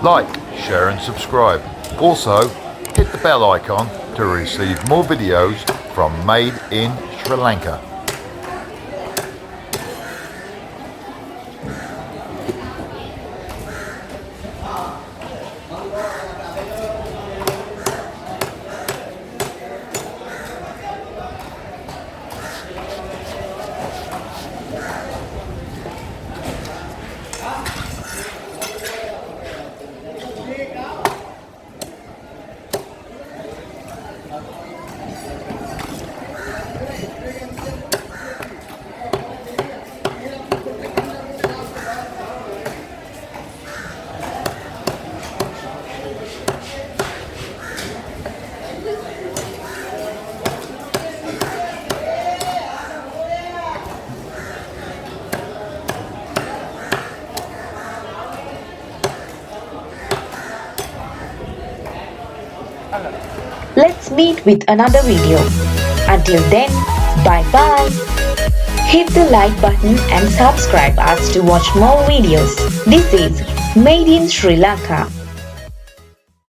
like, share and subscribe. Also, hit the bell icon to receive more videos from Made in Sri Lanka. Let's meet with another video. Until then, bye bye. Hit the like button and subscribe us to watch more videos. This is Made in Sri Lanka.